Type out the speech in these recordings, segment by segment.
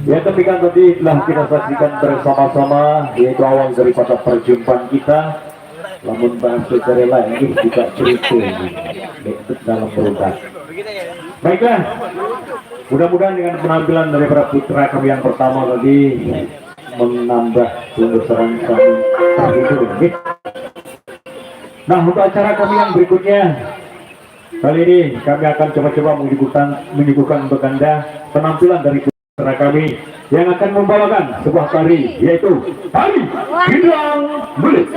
Ya, demikian tadi telah kita saksikan bersama-sama, yaitu awal daripada perjumpaan kita. Namun bahasa rela ini juga cerita dalam berulang. Baiklah, mudah-mudahan dengan penampilan daripada putra kami yang pertama tadi menambah penelusuran kami terakhir. Nah, untuk acara kami yang berikutnya, kali ini kami akan coba-coba menyuguhkan untuk Anda penampilan dari putra kami yang akan membawakan sebuah tari, yaitu tari Hidang Belis.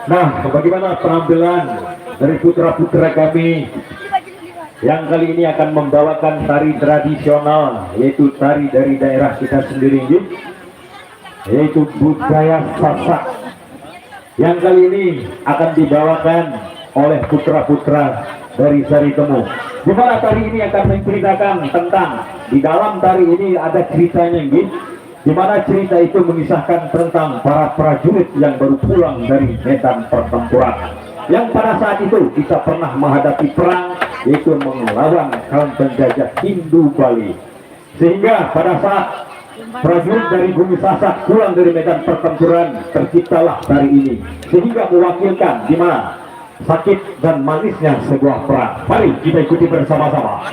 Nah, bagaimana penampilan dari putra-putra kami yang kali ini akan membawakan tari tradisional, yaitu tari dari daerah kita sendiri, yaitu budaya Sasak, yang kali ini akan dibawakan oleh putra-putra dari Sari Temu. Di mana tari ini akan menceritakan tentang, di dalam tari ini ada ceritanya, di mana cerita itu mengisahkan tentang para prajurit yang baru pulang dari medan pertempuran, yang pada saat itu kita pernah menghadapi perang, yaitu melawan kaum penjajah Hindu Bali. Sehingga pada saat prajurit dari bumi Sasak pulang dari medan pertempuran, terciptalah tari ini, sehingga mewakilkan di mana sakit dan manisnya sebuah perang. Mari kita ikuti bersama-sama.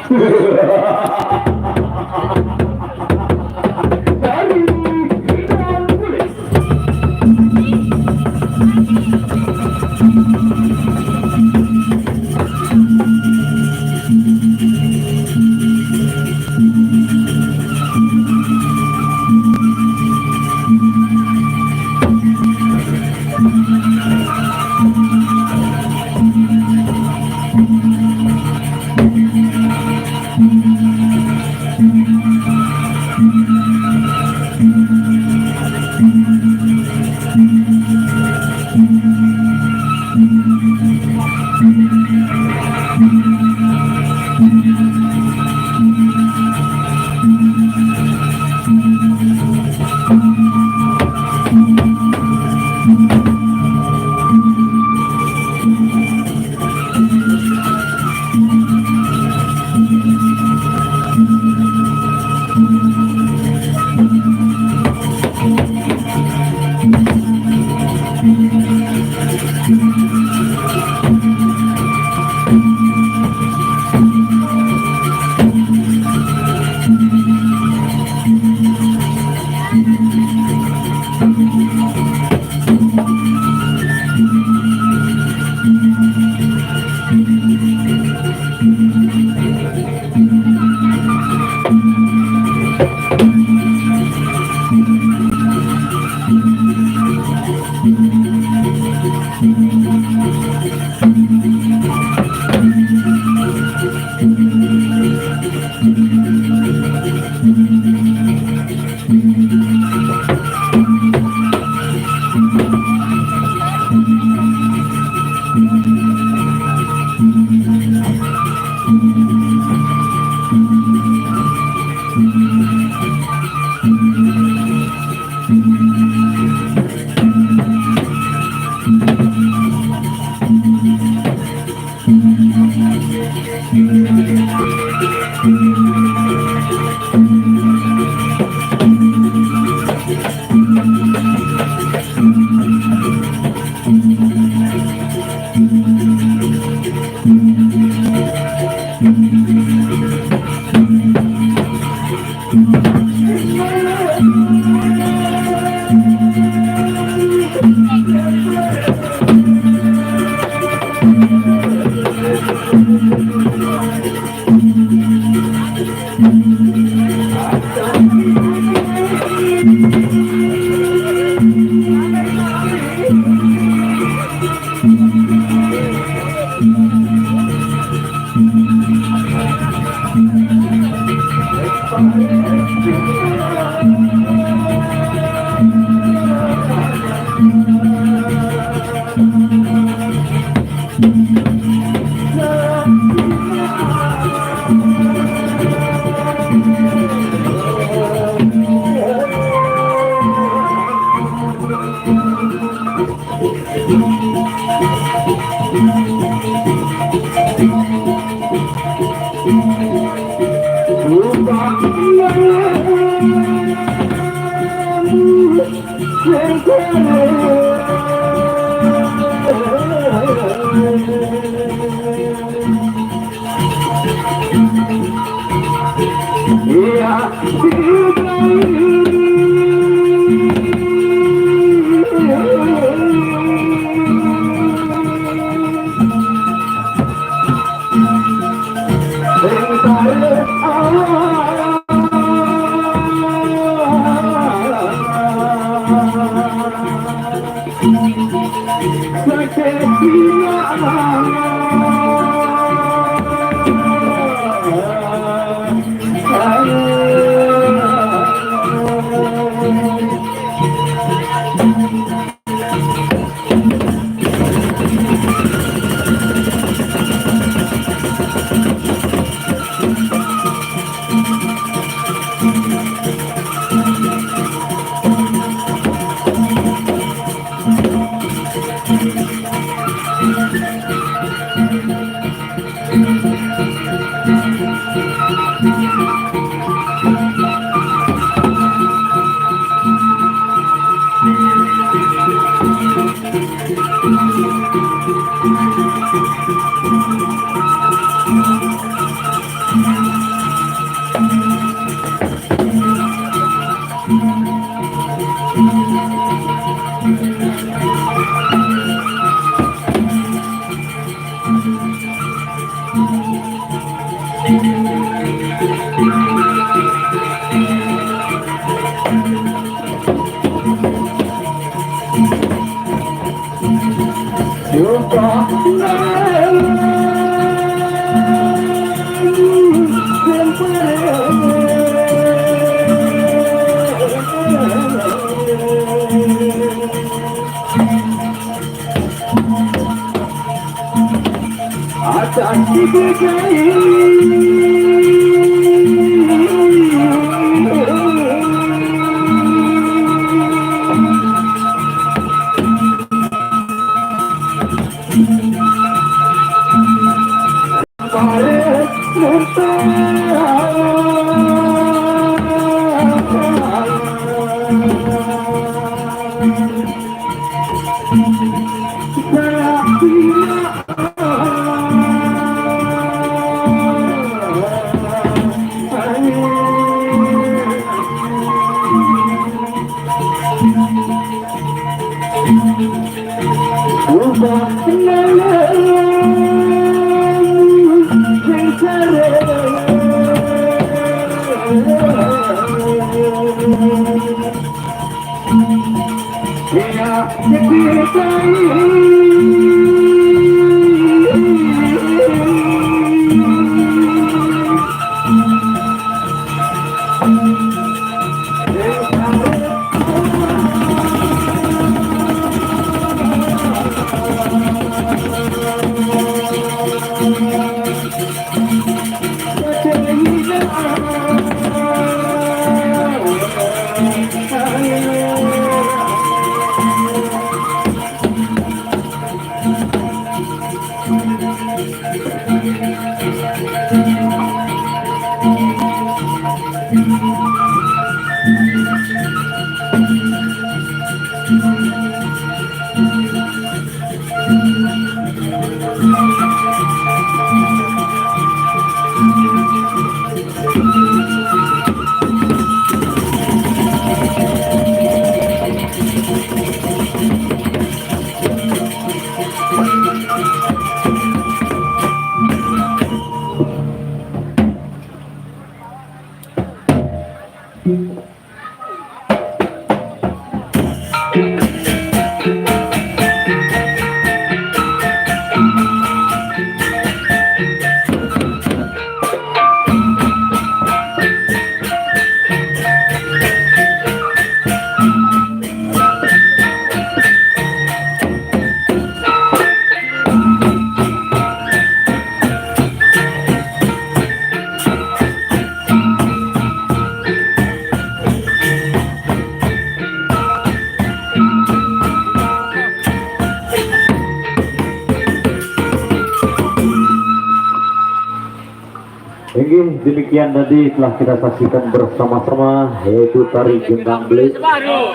demikian tadi telah kita saksikan bersama-sama, yaitu tari gendang belit,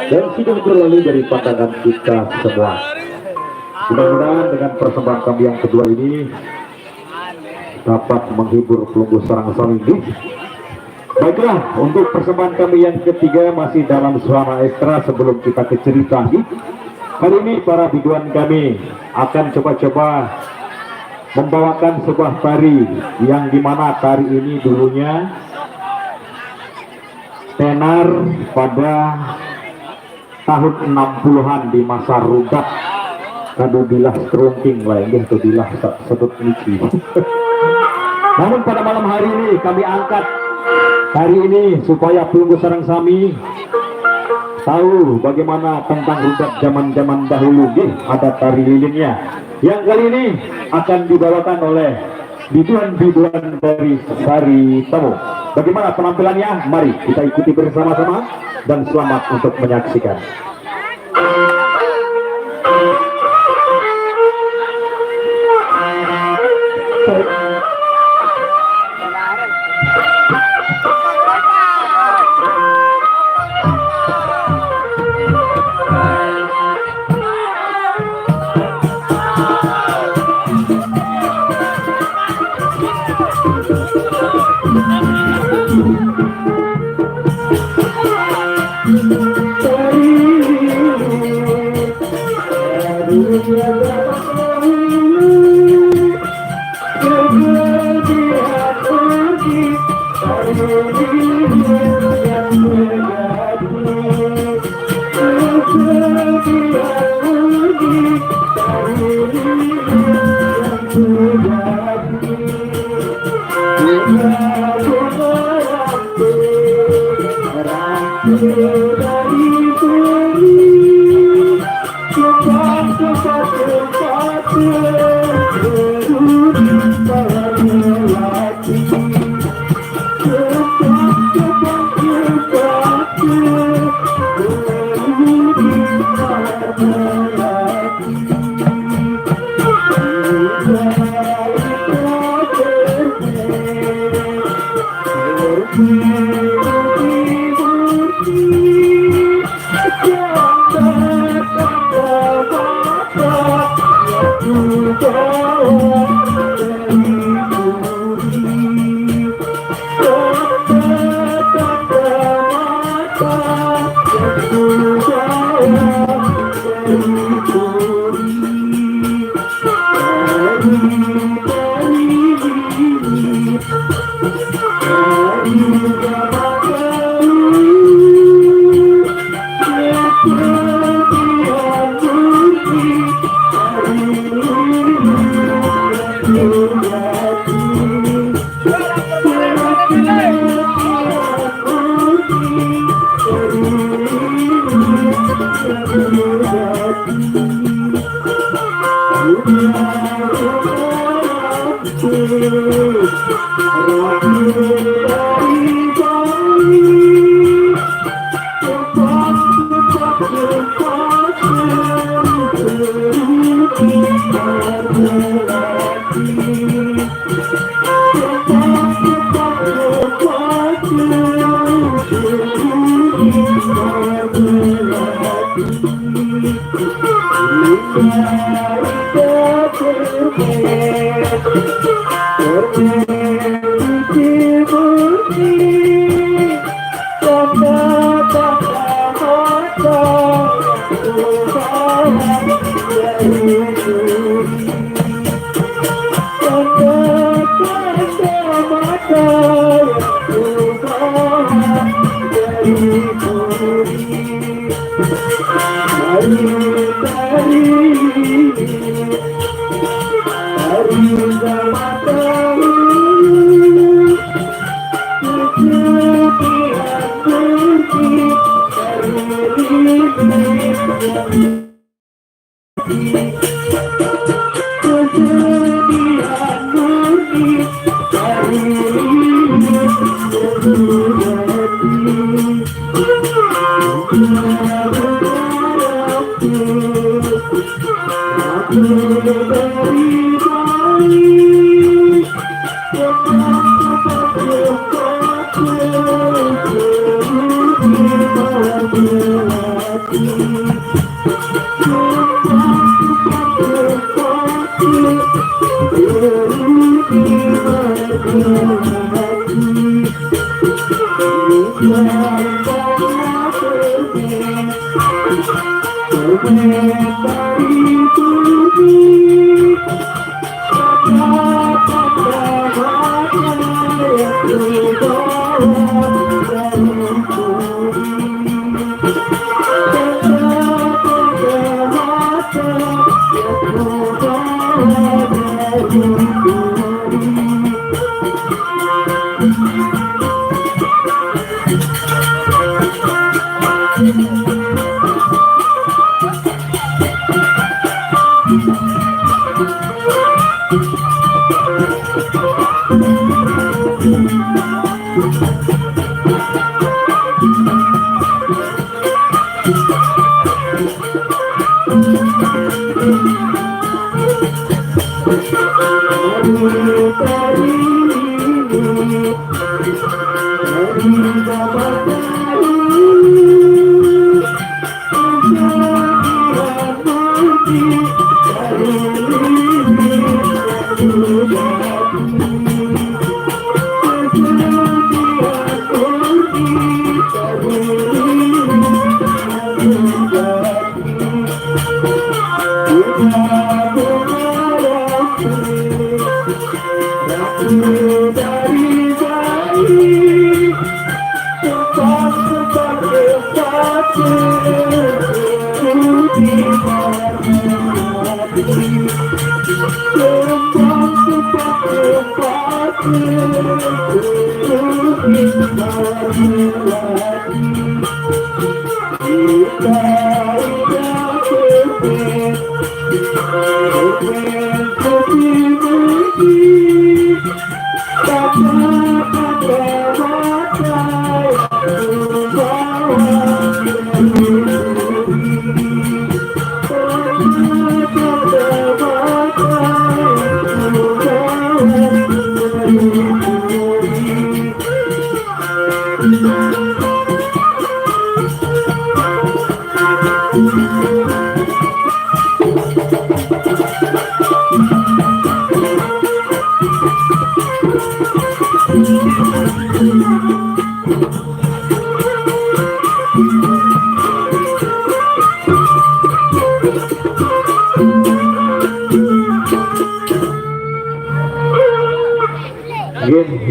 dan sudah berlalu dari pandangan kita semua. Mudah-mudahan dengan persembahan kami yang kedua ini dapat menghibur pelunggu sarang sami. Baiklah, untuk persembahan kami yang ketiga masih dalam suara ekstra sebelum kita ke cerita. Kali ini para biduan kami akan coba-coba membawakan sebuah tari yang dimana tari ini dulunya tenar pada tahun 60-an di masa rudat kadu bilah serungking lah ini atau bilah sebut niki. Namun pada malam hari ini kami angkat tari ini supaya pelunggu sarang sami tahu bagaimana tentang rudat zaman-zaman dahulu. Ada tari lilinnya yang kali ini akan dibawakan oleh biduan-biduan dari Sari Tamo. Bagaimana penampilannya? Mari kita ikuti bersama-sama dan selamat untuk menyaksikan.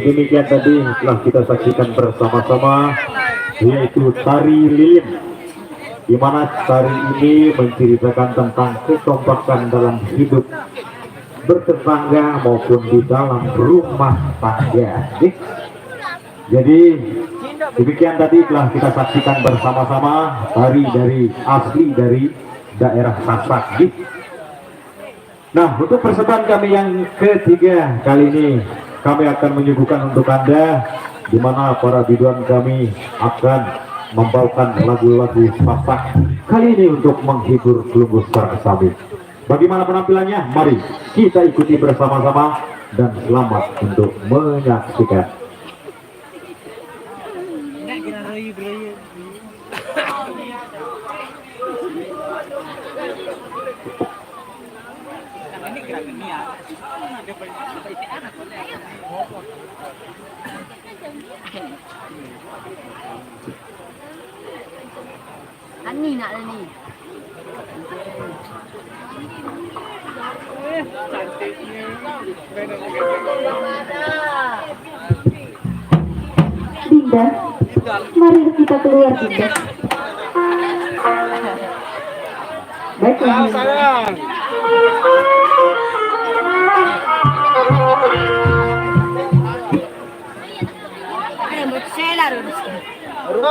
Demikian tadi telah kita saksikan bersama-sama, yaitu tari lilin, di mana tari ini menceritakan tentang kekompakan dalam hidup bertetangga maupun di dalam rumah tangga. Jadi demikian tadi telah kita saksikan bersama-sama tari dari asli dari daerah Sasak. Nah, untuk persembahan kami yang ketiga kali ini, kami akan menyuguhkan untuk Anda, di mana para biduan kami akan membawakan lagu-lagu Sasak kali ini untuk menghibur Kelunggus Sami. Bagaimana penampilannya? Mari kita ikuti bersama-sama dan selamat untuk menyaksikan. Ani nak ni. Cantiknya. Dinda, mari kita keluar, Dinda. Baiklah, Sayang.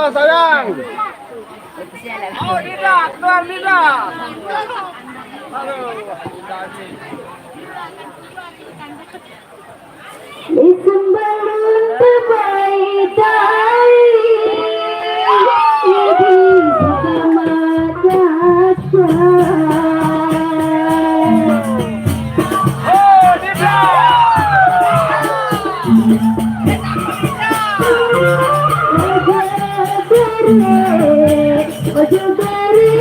Sayang. Oh, tidak, keluar tidak. Listen balun terbaik jadi sama dasar. Oh, tidak. Ojo beri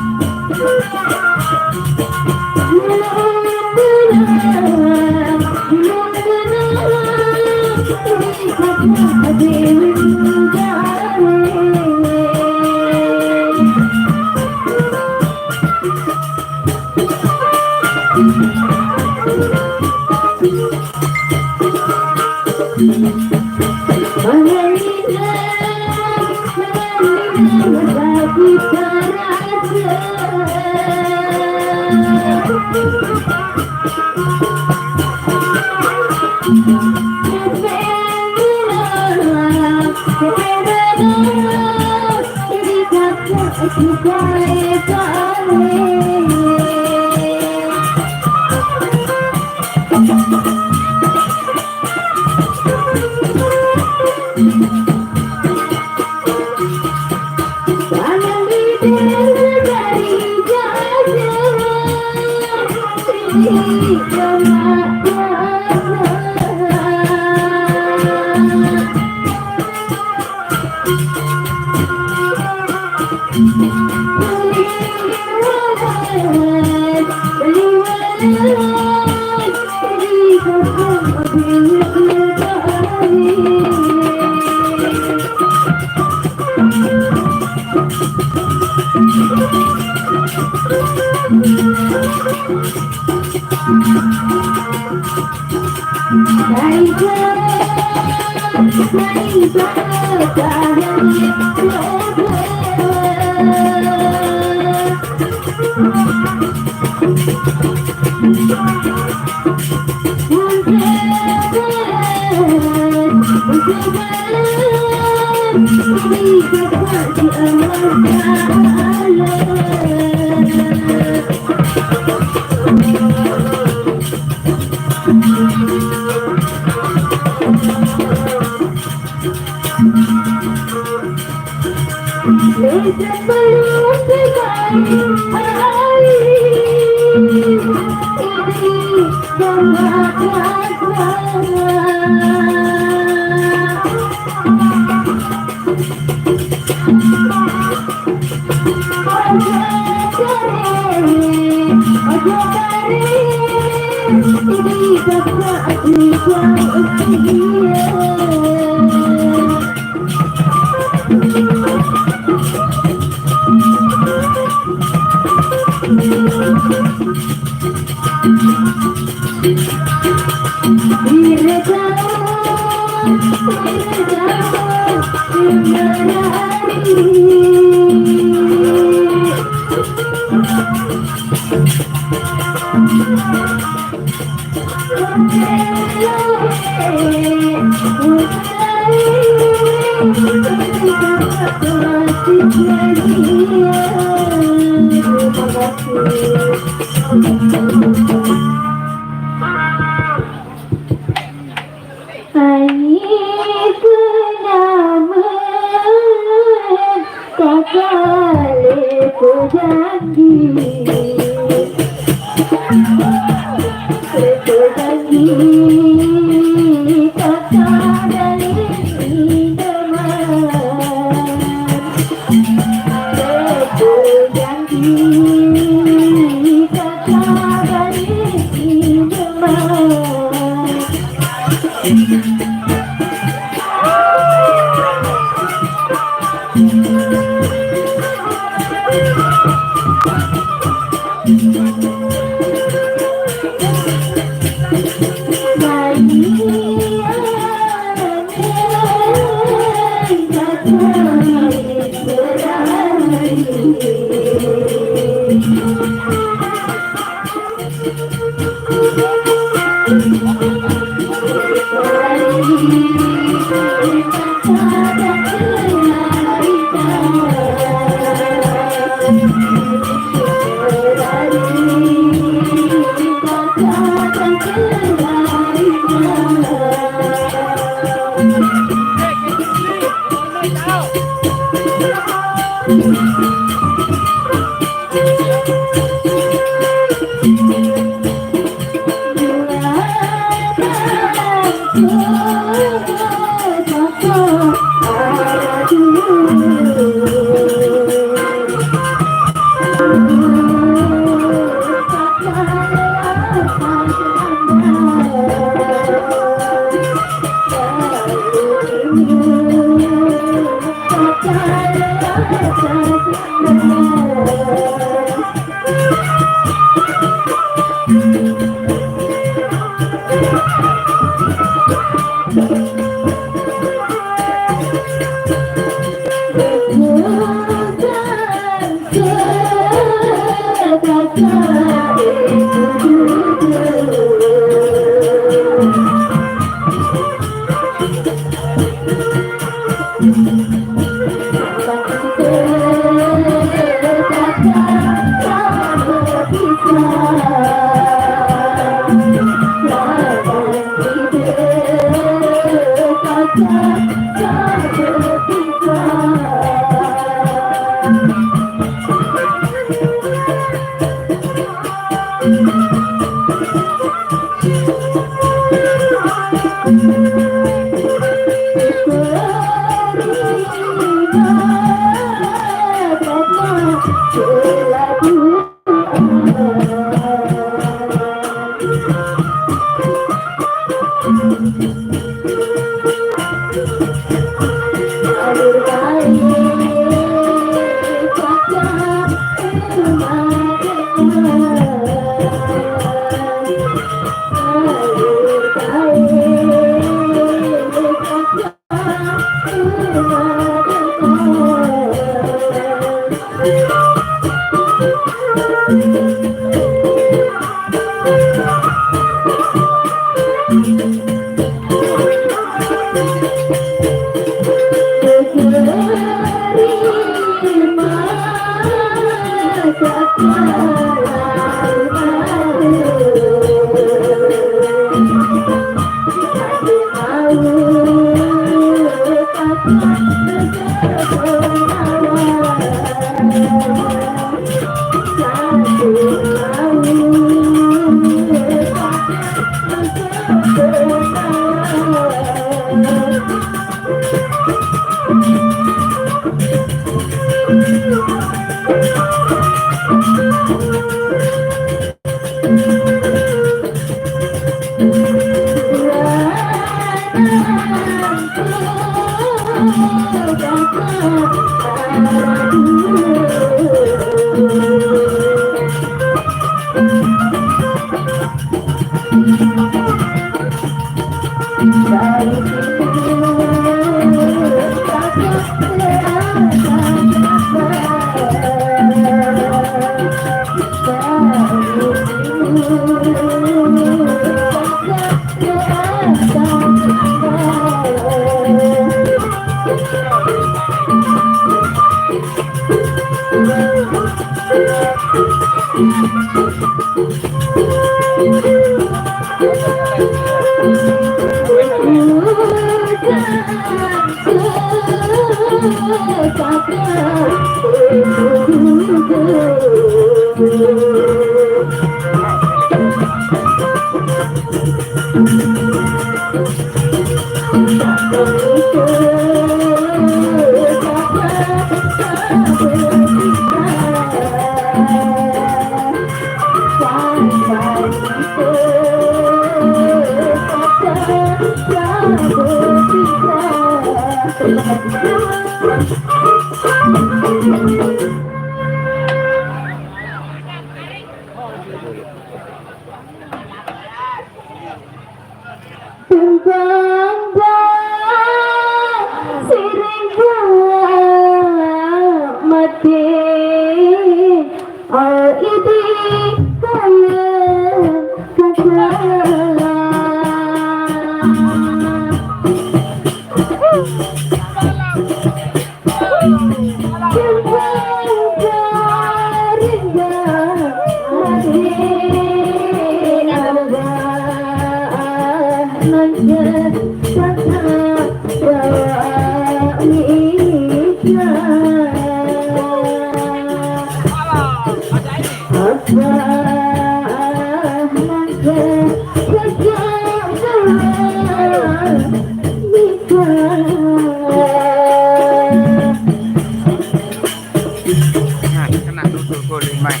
Kena duduk boleh main.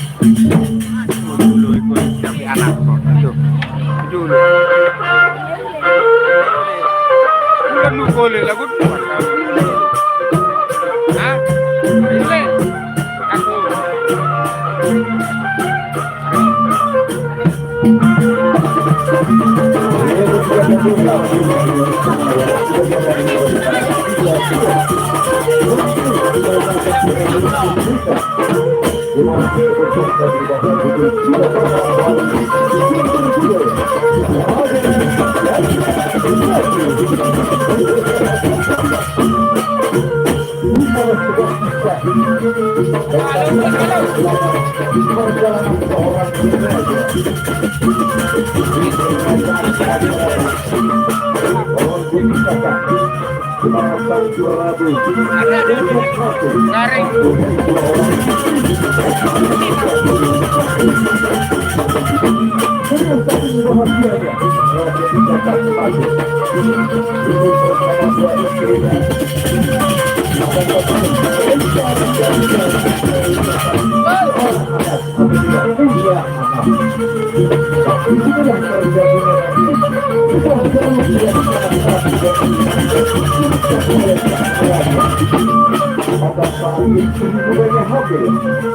Dulu ikut tapi anak kok. Dulu. Bukan lu boleh lagu. Hah? Boleh. Aku.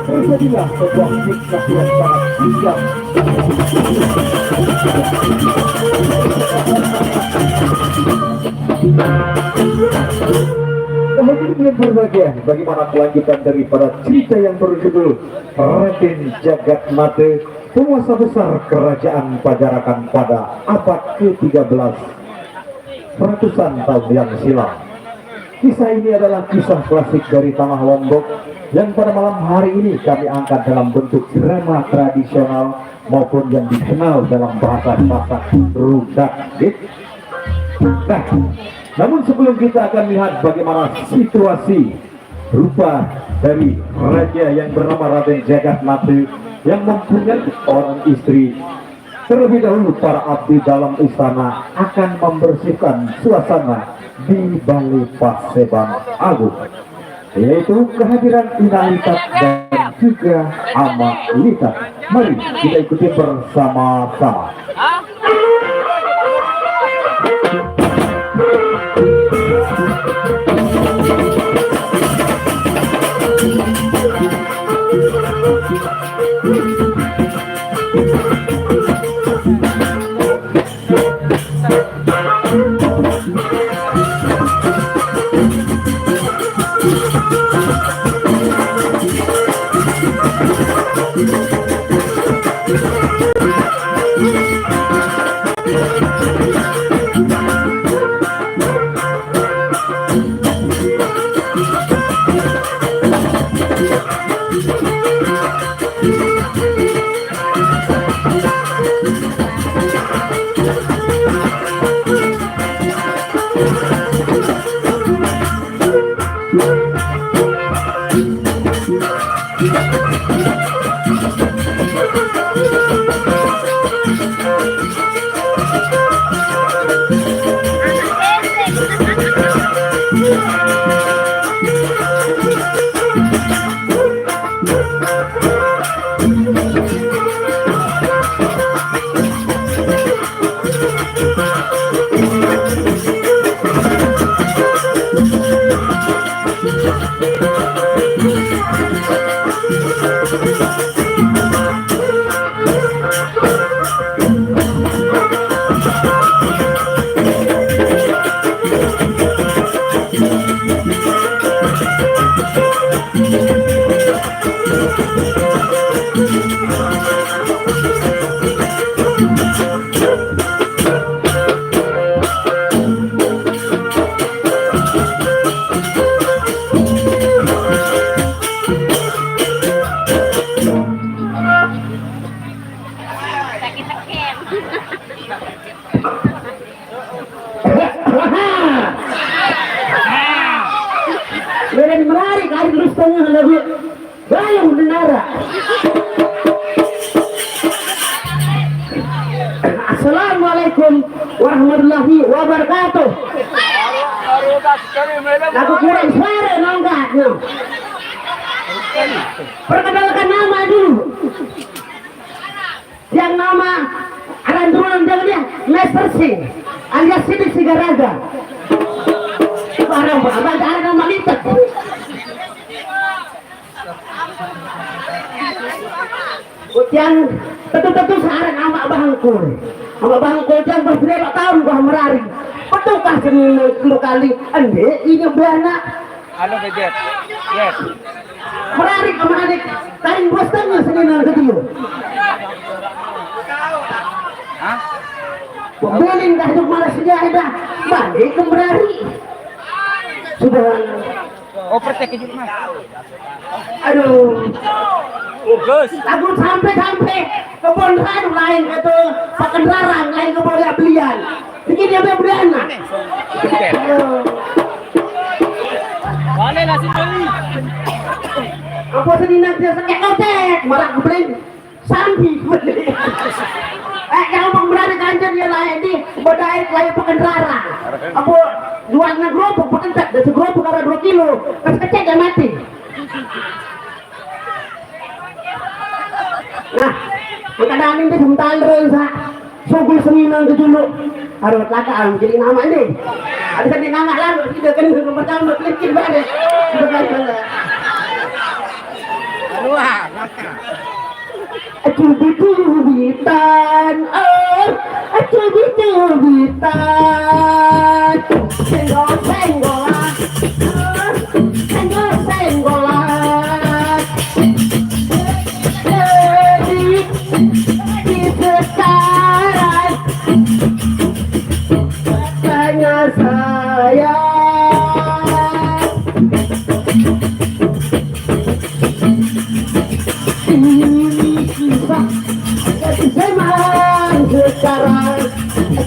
Terjadilah sebuah nikah yang sangat bijak. Kemudian berbahagia bagaimana kelanjutan daripada cerita yang berjudul Raden Jagat Mata, penguasa besar kerajaan Pajarakan pada abad ke-13 ratusan tahun yang silam. Kisah ini adalah kisah klasik dari Tanah Lombok yang pada malam hari ini kami angkat dalam bentuk drama tradisional maupun yang dikenal dalam bahasa Sasak Rudak. Nah, namun sebelum kita akan lihat bagaimana situasi rupa dari raja yang bernama Raden Jagat Mata yang mempunyai orang istri, terlebih dahulu para abdi dalam istana akan membersihkan suasana di Balai Paseban Agung, yaitu kehadiran Ina Litat dan juga Ama Litat. Mari kita ikuti bersama-sama. Medan menarik hari terus tengah lagi bayang menara. Assalamualaikum warahmatullahi wabarakatuh. Aku kurang suara nonggaknya. Perkenalkan nama dulu. Yang nama akan turun dengan dia Master Sing alias Sidik Sigaraga. Barang abang ada nama lipat. Yang tentu sekarang nama abangku. Abangku yang berbeda tahun gua merari. Petukah sepuluh kali. Ande ini beranak. Halo Bejet. Yes. Merari kemarin kain bos tengah senina kecil. Hah? Pembeling dah hidup malas dah balik ke merari. Subhanallah. Oh, percaya kejut mas. Aduh. Gus. Aku sampai kebun radu lain itu pakai larang lain kebun belian. Bikin dia belian. Boleh lah si Joli. Apa sedih nanti sakit kotek malah beli sambi. Kalau pemberani kantor dia lain di bodai lain pakai larang. Apa jualnya gerobak pakai tak dari gerobak karena 2 kilo kecil dan mati. Nah, kadang ini sebentar terus, sogul senang ke dulu. Harus lakaan jadi nama ini. Ada jadi nama lalu kita kan rumah tamu kecil banget. Sudah banyak. Aduh. Cubitan, cubitan, senggol-senggolan, senggol-senggolan. Di sekarang tanya saya. Zaman sekarang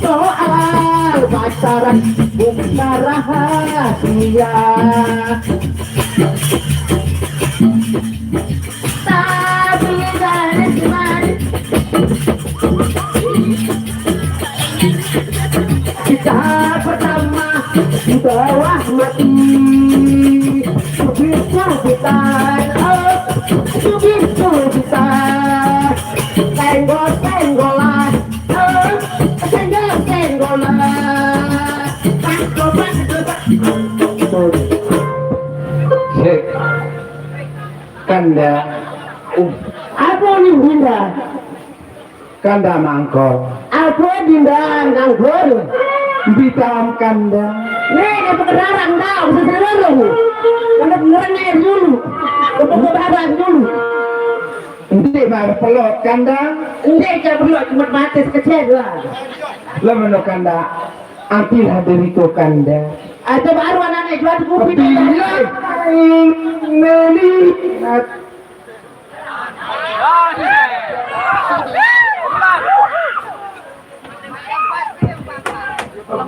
soal pacaran bukan rahasia. Tapi dari sini kita pertama di bawah mati. Cubitan, oh cubitan, senggol-senggolan, oh senggol-senggolan. Kanda, Apa nih Dinda? kanda mangkok, Apa Dinda nganggur? bitam kanda, Nih, dia pekerjaan tau, sesuai dulu. Udah beneran air dulu, udah barang dulu. nanti baru pelot kanda, Ini jangan perlu cuma mati sekecil lah. lemeno kanda, ambil diriku kanda. Atau baru anak-anak jual kopi. Bila meli,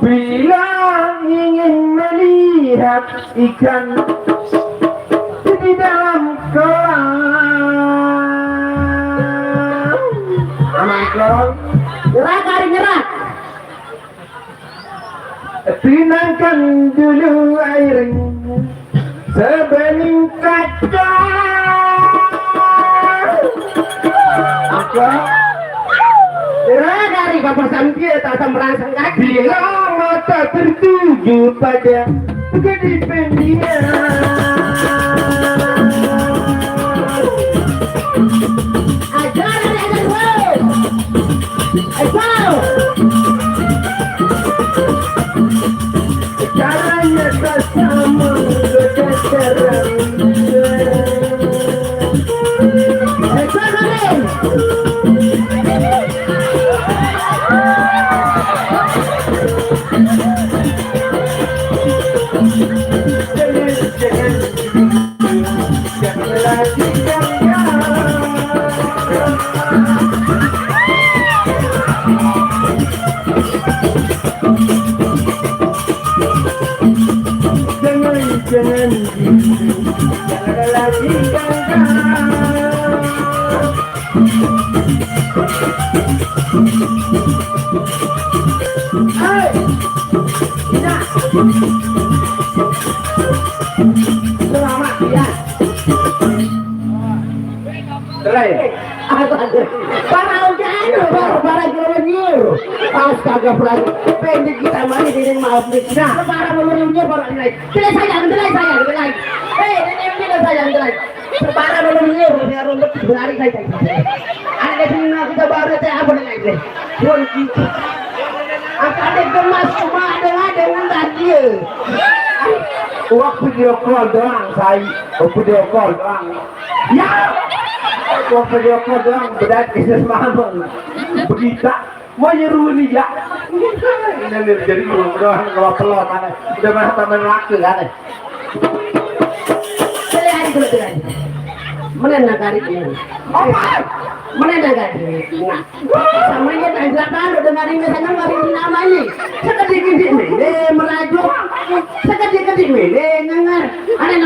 Bila ingin melihat ikan di dalam kolam, aman kau. Nyerah kali nyerah. Tenangkan dulu airnya sebening kaca. Apa? Nyerah kali bapak sampai tak merangsang kaki. Bila mata tertuju pada kedipan dia. Ajar gue. Ajar. Caranya tak sama dengan Ajar kali. Jangan lagi Selamat ya. Para ujian, para gelombang. Astaga, berani. Pendek kita mari dengan maaf nih. Nah, para gelombangnya para ini. Tidak sayang. Ini tidak sayang. Para gelombangnya punya rumput berlari saja. Ada di mana kita baru saya apa dengan ini? Kunci. Ada kemas semua ada undang dia. Waktu video call doang, video call doang. Ya. Waktu video call doang, berat kisah mamang. Begitu, mau nyeru nih ya. Ini jadi belum doang kalau pelot mana. Udah mana teman laki kan? Selesai. Mana kali ini? Apa? Mana kali? Nah, samanya tak jelaskan dengan ini sana ngari nama ini. Sekadar merajuk, sekadar ngengar. Ada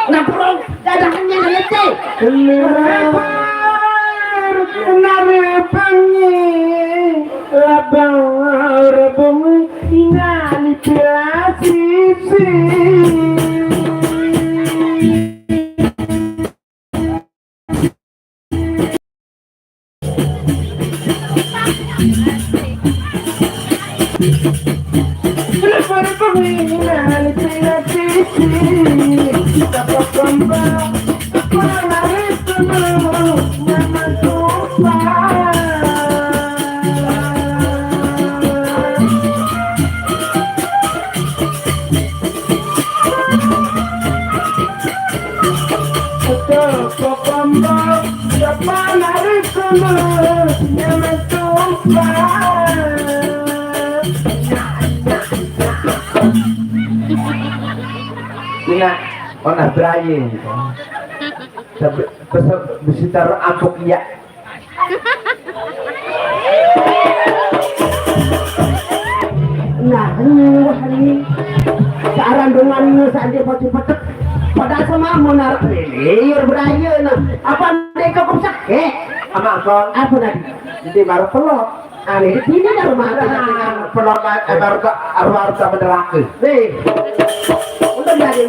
napro, dadahannya ngeleceh. Nari pengi, labang rebung, ingali pilasisi. Ina, ona Brian. Besitar apok ya. Nah, ini searang dengan saja pocok-pocok. Padahal sama mau narik liur beraya nah. Apa mereka kok sakit? Ama kau, Apa tadi? jadi baru pelot. Aneh ini dah rumah. Pelot baru tak berlaku. Nih, untuk jadi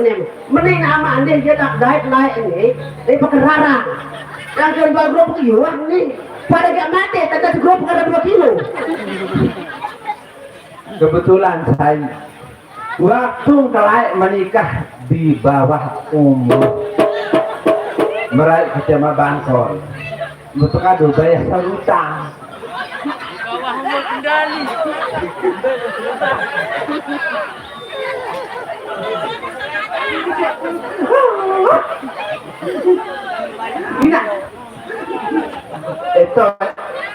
mending nama anda dia tak naik ini, ini pakai rara. Yang kedua grup kilo nih, pada gak mati, tanda grup kada 2 kilo. Kebetulan saya waktu kelai menikah di bawah umur meraih kecamatan Bangkor untuk kado bayar sarutang Bawah umur kendali. Ina itu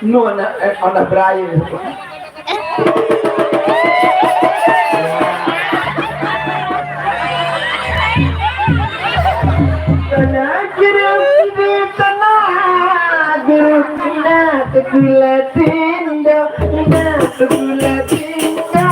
nun ona Brian Gula tinda, gula tinda.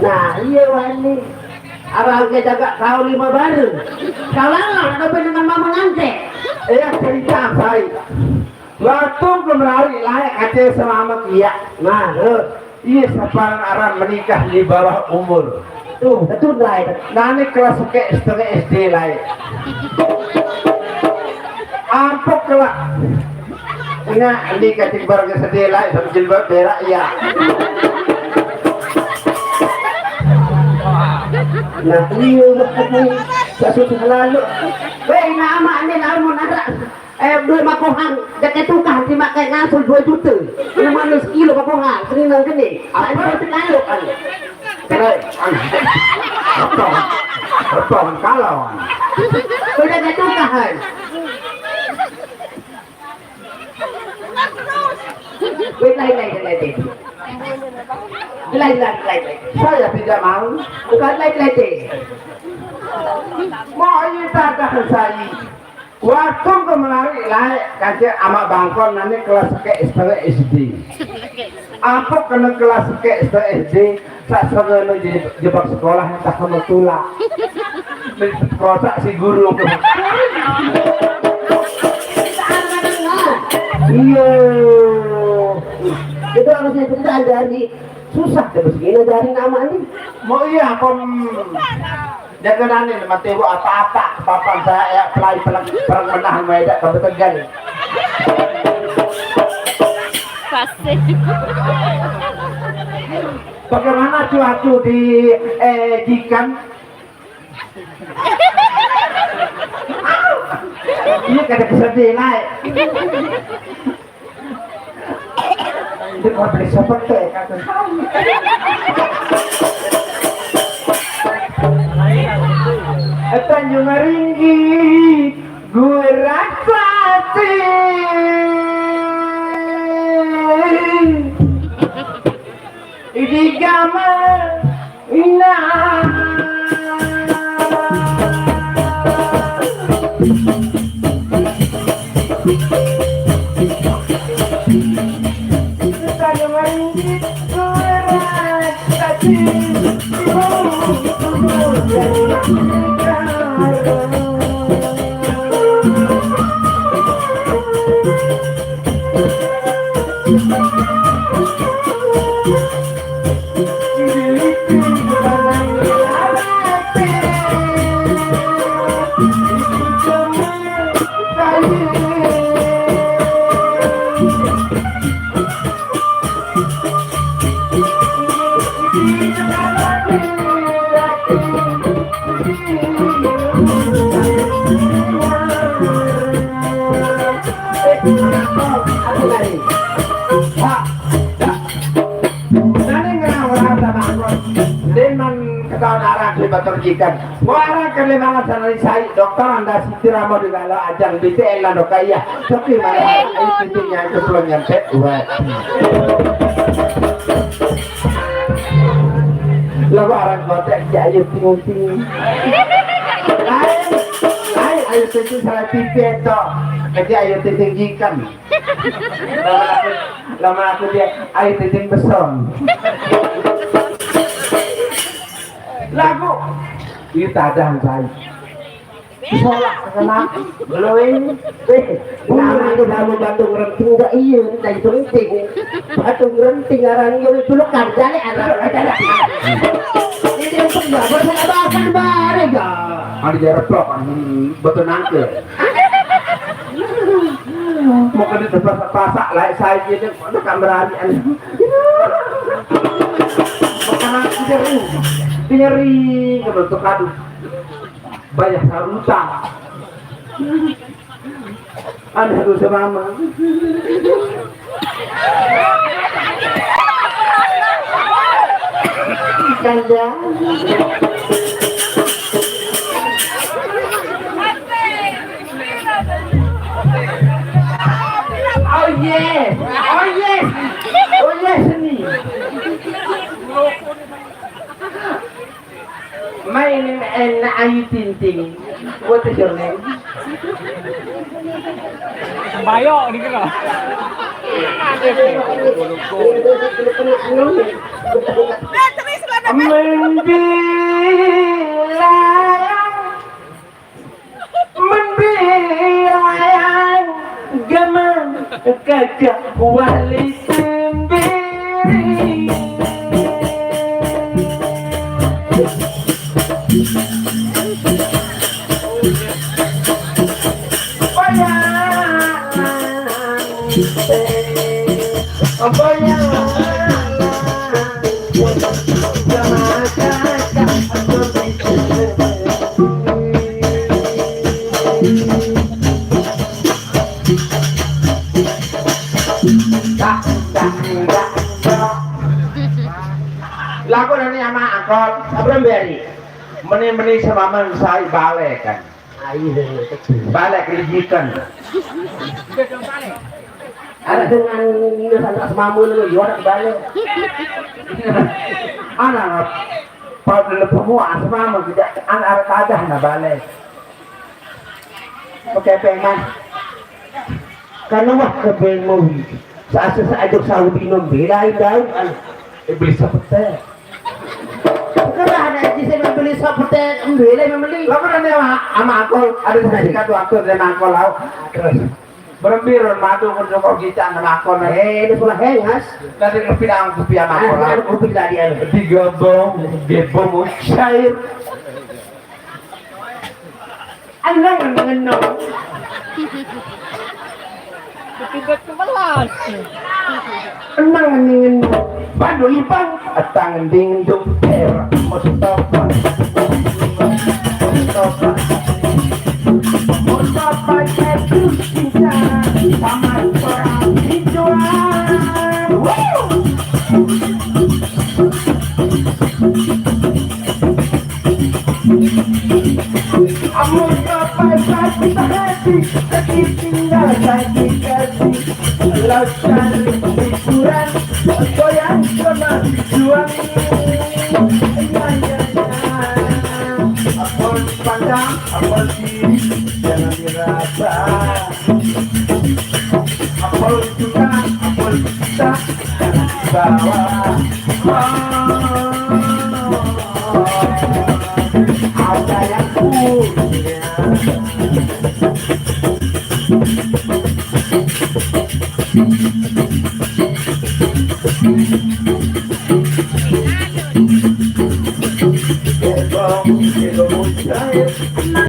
Nah iya wani abang kita jaga kau 5 baru kau lalang ada dengan mama nanti cerita baik waktu kembali layak aja selama kia nah iya sepanjang arah menikah di bawah umur tuh betul lah itu nanti kelas setengah SD layak ampok kelak enggak ini kating barang sedih layak sama jilbab berak ya. Nah, iya betul. Sudah lalu. Wei nama ini namun ada duit makohan dekat tukang dimakai ngasul 2 juta. Ini mana sekilo makohan, sini nang gini. Apa itu lalu kan? Betul kalau. Sudah dekat tukang. Wei lain. Saya tidak mau. Bukan lain. Mau ini tak saya. Waktu kemarin layak kaca amak bangkon nanti kelas setengah SD. Apa kena kelas setengah SD? Saat sebenarnya jebak sekolah yang tak kena tulak. Kosak si guru. Iya. Itu harusnya kita dari susah terus gini dari nama ini. Mau iya jangan aneh mati bu apa-apa papan saya pelai perang menahan medak kebetulan. Pasti. Bagaimana cuaca di Jikan? Ini kada kesedih naik. Itu kau beli seperti kata. Tanjung Ringgi, gue rasati. Ini gambar indah. Tanjung Ringgi, gue rasati. Terjikan, orang kelemahan sanari saya dokter anda sitira mau digala ajang BTL lah dokaya, tapi malah itu titiknya itu belum nyampe. Lalu orang kota ayo tinggi, ayo tinggi salah tipet toh, nanti ayo tinggikan. Lama aku dia ayo tinggi besar. Lagu itu ada saya solak kenapa belum nama itu nama batung renting gak iya dari renting batung renting orang yang itu lekat jadi ada ini yang penjabat saya bahkan bare gak ada jarak betul nangke mau ke di pasak lah saya jadi ada kamerani bukan aku jadi nyeri kebentuk aduh banyak sarutan aneh tuh semama ganda oh yes oh yes oh yes ini my name and Ayu Tinting. What is your name? Bayo ni kira. Membilayang gaman kakak wali sendiri. Lagu ini sama angkot, sebelum beri meni sama saya balik kan, balik kelijikan. Ada dengan nusantara semamu lu, juara balik. Anak pada lepemua semamu tidak anak kadah na balik. Oke pengen, karena wah kebengu. Saat ajak Saudi membelai daun, beli sepetek. Karena ada di sini beli sepetek, membelai membeli. Lalu nanti sama aku ada sedikit waktu dengan aku lau. Berembir madu untuk kita nama aku. Ini sudah hengas. Nanti kepilang kepiang aku lau. Kuping tadi ada. Tiga bom, gebom cair. Anda mengenal. Ketibat kebelas. Enang ngin bandu ipang atang ding dum per mostopa itu cinta sama orang hidup. Amor sampai kita hati sakit tinggal sakit kasih lautan hiburan goyang sama juang apel pandang apel kiri jangan dirasa apel suka apel kita jangan dibawa